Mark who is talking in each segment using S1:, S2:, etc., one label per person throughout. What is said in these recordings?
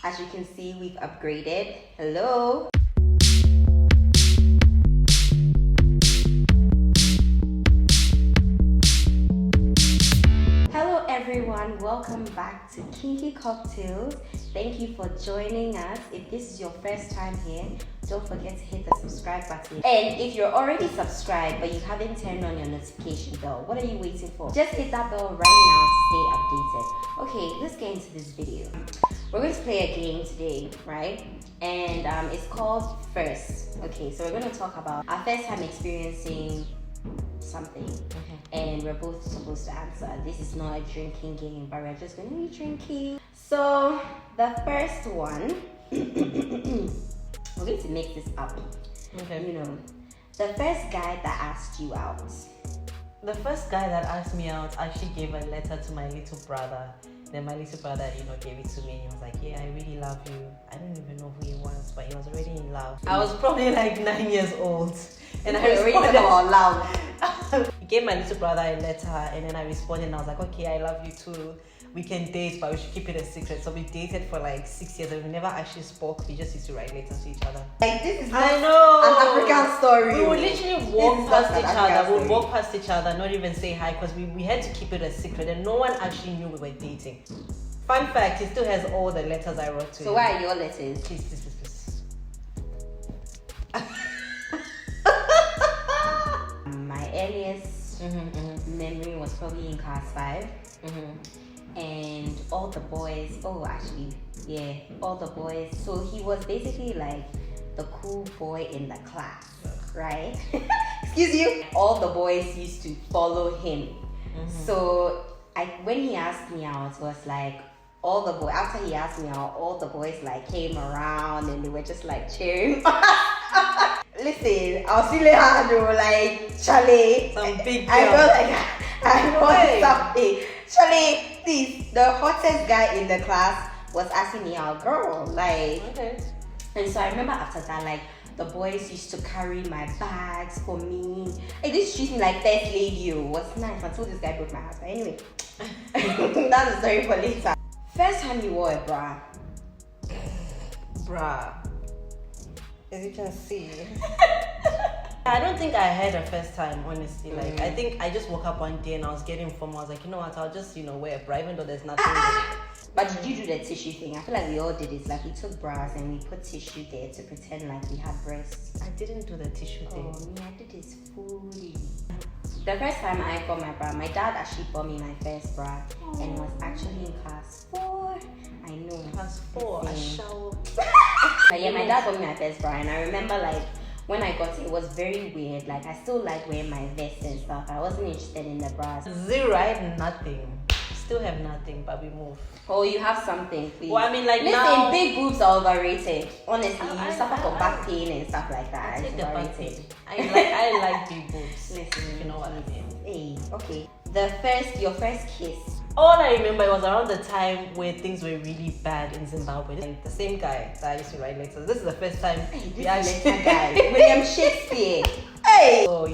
S1: As you can see, we've upgraded. Hello. Hello everyone, welcome back to Kinky Cocktails. Thank you for joining us. If this is your first time here, don't forget to hit the subscribe button. And if you're already subscribed but you haven't turned on your notification bell, what are you waiting for? Just hit that bell right now to stay updated. Okay, let's get into this video. We're going to play a game today, right? And it's called First. Okay, so we're going to talk about our first time experiencing something. And we're both supposed to answer. This is not a drinking game, but we're just going to be drinking. So, the first one, we're going to make this up.
S2: Okay.
S1: You know, the first guy that asked you out.
S2: The first guy that asked me out actually gave a letter to my little brother. Then my little brother, gave it to me and he was like, yeah, I really love you. I don't even know who he was, but he was already in love. I was probably like 9 years old. And I responded
S1: out loud.
S2: He gave my little brother a letter and then I responded and I was like, okay, I love you too. We can date, but we should keep it a secret. So we dated for like 6 years and we never actually spoke. We just used to write letters to each other.
S1: Like, this is
S2: I know.
S1: an African story.
S2: We would literally walk past each other. We would walk past each other, not even say hi, because we had to keep it a secret and no one actually knew we were dating. Fun fact, he still has all the letters I wrote to him.
S1: So why are your letters?
S2: Please.
S1: My earliest memory was probably in class 5. And all the boys, all the boys. So he was basically like the cool boy in the class, right? Excuse you. All the boys used to follow him. So when he asked me out, it was like after he asked me out, all the boys like came around and they were just like cheering. Listen, I was feeling hard though, like Charlie.
S2: Some big girl.
S1: I know something. Charlie, please, the hottest guy in the class was asking me out, girl, like.
S2: Okay.
S1: And so I remember after that, like, the boys used to carry my bags for me. They used to treat me like first lady. It was nice until this guy broke my heart. But anyway, that's a story for later. First time you wore a bra.
S2: Bruh. As you can see. I don't think I had a first time, honestly. Like, I think I just woke up one day and I was getting informed. I was like, you know what, I'll just, wear a bra even though there's nothing there.
S1: But did you do the tissue thing? I feel like we all did it. Like, we took bras and we put tissue there to pretend like we had breasts.
S2: I didn't do the tissue thing.
S1: Oh, me, I did this fully. The first time I got my bra, my dad actually bought me my first bra. And it was actually in class 4. I know.
S2: Class 4, I shall.
S1: But yeah, my dad bought me my first bra, and I remember like when I got it, it was very weird. Like, I still like wearing my vest and stuff. I wasn't interested in the bras.
S2: Zero, I had nothing. Still have nothing, but we move.
S1: Oh, you have something, please.
S2: Well, I mean, like,
S1: listen,
S2: now,
S1: big boobs are overrated. Honestly,
S2: I
S1: you suffer from back pain and stuff like that.
S2: I take the back
S1: overrated.
S2: pain. I like big boobs.
S1: Listen,
S2: You know what I mean?
S1: Hey, okay. Your first kiss.
S2: All I remember, it was around the time where things were really bad in Zimbabwe. Like, the same guy that I used to write letters. This is the first time we actually
S1: guy, William Shakespeare. Hey.
S2: So,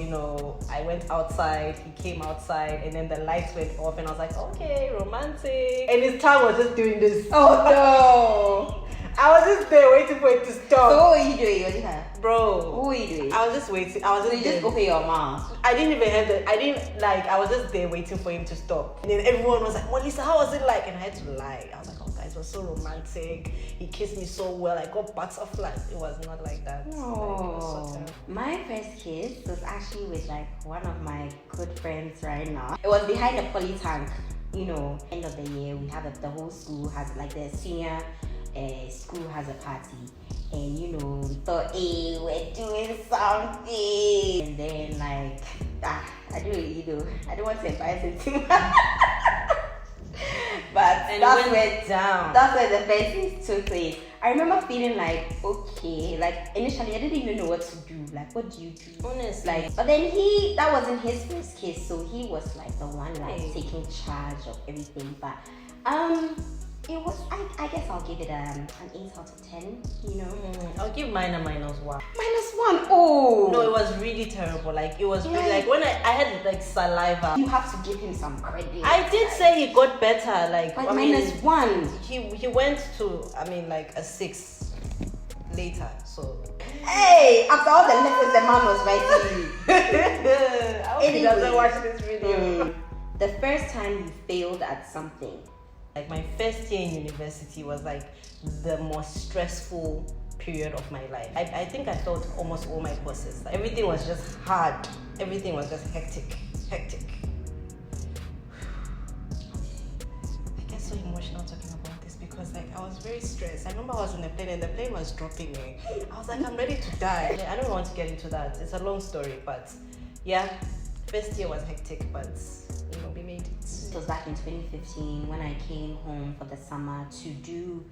S2: I went outside, he came outside, and then the lights went off, and I was like, okay, romantic. And his tongue was just doing this.
S1: Oh no.
S2: I was just there waiting for it to stop.
S1: So what were you doing?
S2: Bro.
S1: What were you doing?
S2: I was just waiting. I was
S1: So
S2: just
S1: you just
S2: there.
S1: open your mouth.
S2: I didn't even have I was just there waiting for him to stop. And then everyone was like, Melissa, how was it like? And I had to lie. I was like, oh guys, it was so romantic. He kissed me so well. I got butterflies. It was not like that.
S1: No.
S2: Like, it was so terrible.
S1: My first kiss was actually with like one of my good friends right now. It was behind a poly tank. End of the year, we have the whole school has like the senior school has a party. And we thought, hey, we're doing something. And then like, I don't want to embarrass it too much. But that's where the first kiss took place. I remember feeling like, okay, like initially I didn't even know what to do. Like, what do you do?
S2: Honestly.
S1: Like, but then that wasn't his first kiss, so he was like the one like taking charge of everything. But it was, I guess I'll give it an 8 out of 10, you know.
S2: I'll give mine a -1.
S1: -1. Oh
S2: No, it was really terrible. Like, it was really, like, when I had like saliva.
S1: You have to give him some credit.
S2: I did say he got better. Like,
S1: but
S2: I mean,
S1: -1.
S2: He went to, I mean, like a 6 later. So
S1: Hey, after all the lessons the man was writing.
S2: I hope he doesn't watch this video.
S1: The first time you failed at something.
S2: Like, my first year in university was like the most stressful period of my life. I think I failed almost all my courses. Like, everything was just hard. Everything was just hectic. I get so emotional talking about this because, like, I was very stressed. I remember I was on a plane and the plane was dropping me. I was like, I'm ready to die. I don't want to get into that. It's a long story, but yeah, first year was hectic, but you know, we made it.
S1: It was back in 2015 when I came home for the summer to do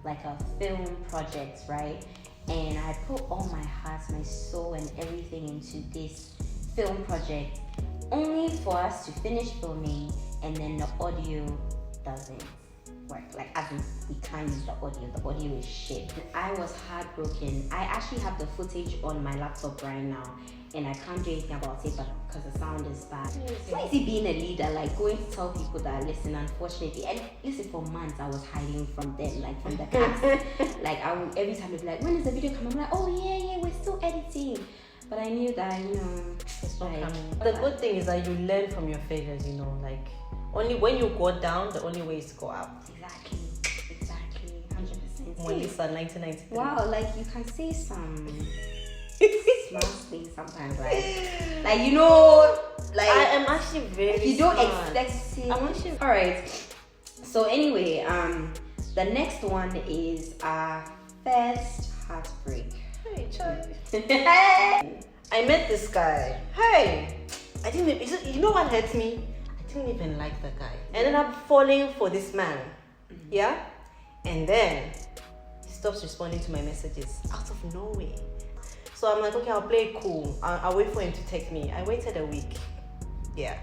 S1: like a film project, right? And I put all my heart, my soul, and everything into this film project, only for us to finish filming and then the audio doesn't work. Like, as in, we can't use the audio is shit. I was heartbroken. I actually have the footage on my laptop right now, and I can't do anything about it, but because the sound is bad. It's not easy being a leader, like going to tell people that, listen, unfortunately, and listen, for months I was hiding from them, like from the cast. Like, I would, every time they'd be like, when is the video coming? I'm like, oh yeah, we're still editing. But I knew that, you know,
S2: it's not coming. The good thing is that you learn from your failures, you know, like, only when you go down, the only way is to go up.
S1: Exactly, 100%.
S2: Melissa, 1993.
S1: Wow, like, you can say some smart things sometimes, like, you know, like,
S2: I am actually very
S1: you don't
S2: smart.
S1: expect it.
S2: I'm actually
S1: all right. So anyway, the next one is our first heartbreak.
S2: Hey, Charlie. I met this guy. Hey, I didn't even, you know what hurts me? I didn't even like the guy. I ended up falling for this man. Yeah? And then he stops responding to my messages out of nowhere. So I'm like, okay, I'll play it cool. I'll wait for him to text me. I waited a week. Yeah.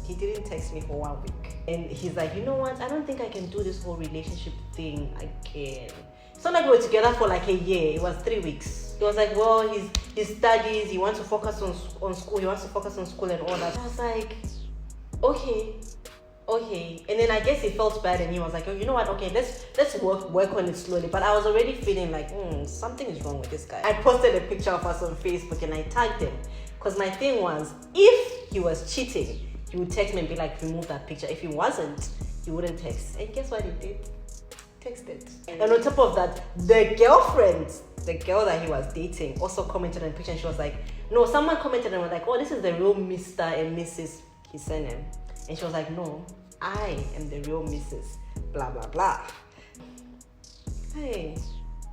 S2: He didn't text me for 1 week. And he's like, you know what? I don't think I can do this whole relationship thing again. It's not like we were together for like a year. It was 3 weeks. He was like, well, his studies, he wants to focus on school. He wants to focus on school and all that. I was like, okay. And then I guess he felt bad and he was like, oh, you know what? Okay, let's work on it slowly. But I was already feeling like, something is wrong with this guy. I posted a picture of us on Facebook and I tagged him. Because my thing was, if he was cheating, he would text me and be like, remove that picture. If he wasn't, he wouldn't text. And guess what he did? Texted. And on top of that, the girlfriend, the girl that he was dating, also commented on the picture and she was like, no, someone commented and was like, oh, this is the real Mr. and Mrs. his surname. And she was like, no, I am the real Mrs. blah blah blah. Hey,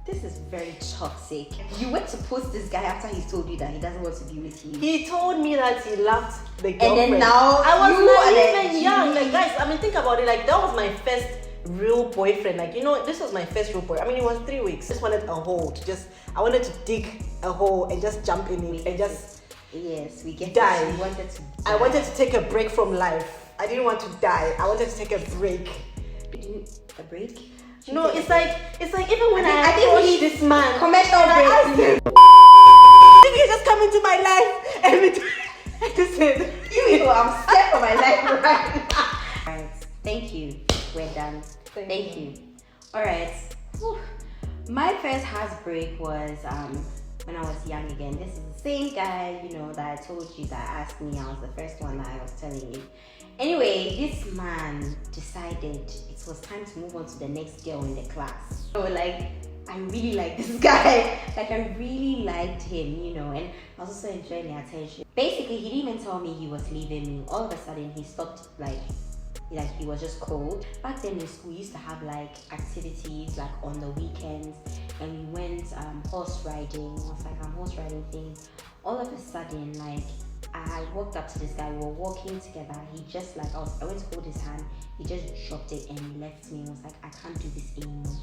S1: this is very toxic. You went to post this guy after he told you that he doesn't want to be with you.
S2: He told me that he loved the girlfriend.
S1: And then now
S2: I was
S1: you
S2: not even young. Like, guys, I mean, think about it. Like, that was my first real boyfriend. Like, you know, this was my first real boy. I mean, it was 3 weeks. I just wanted a hole to I wanted to dig a hole and just jump in it and just
S1: we get
S2: die.
S1: I
S2: wanted to take a break from life. I didn't want to die. I wanted to take a break.
S1: A break?
S2: No, it's like even when
S1: I think we need
S2: this man.
S1: Commercial break.
S2: If you just come into my life and listen.
S1: I'm scared for my life right now. Alright, thank you. We're done. Thank you. Alright. My first heartbreak was when I was young again. This is the same guy, you know, that I told you that asked me. I was the first one that I was telling you. Anyway, this man decided it was time to move on to the next girl in the class. So like, I really like this guy. Like, I really liked him, you know, and I was also enjoying the attention. Basically, he didn't even tell me he was leaving me. All of a sudden, he stopped, like he was just cold. Back then in school, we used to have like activities like on the weekends, and we went horse riding. It was like a horse riding thing. All of a sudden, like, I walked up to this guy, we were walking together. He just like, I went to hold his hand, he just dropped it and he left me. He was like, I can't do this anymore.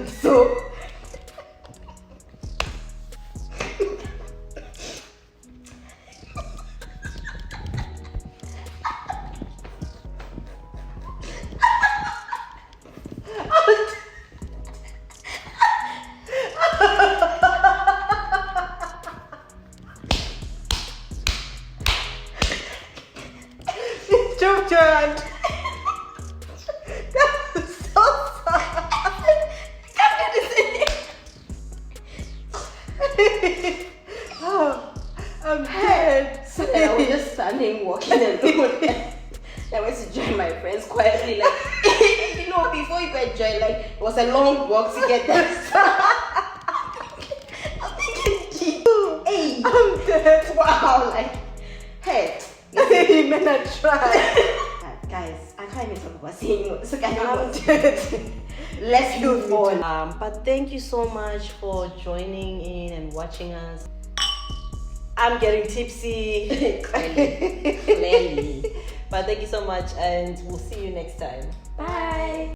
S1: So
S2: dropped your hand. That's so sad. Oh, I'm dead.
S1: So then I was just standing, walking alone. I went to join my friends quietly, like, before you could join, like, it was a long walk to get there. I'm thinking, hey,
S2: I'm dead.
S1: wow, like, hey,
S2: You may not try.
S1: guys, I can't even talk about saying no. So can
S2: I'm
S1: you
S2: dead.
S1: let's move on.
S2: But thank you so much for joining in and watching us. I'm getting tipsy.
S1: Clearly.
S2: But thank you so much, and we'll see you next time.
S1: Bye.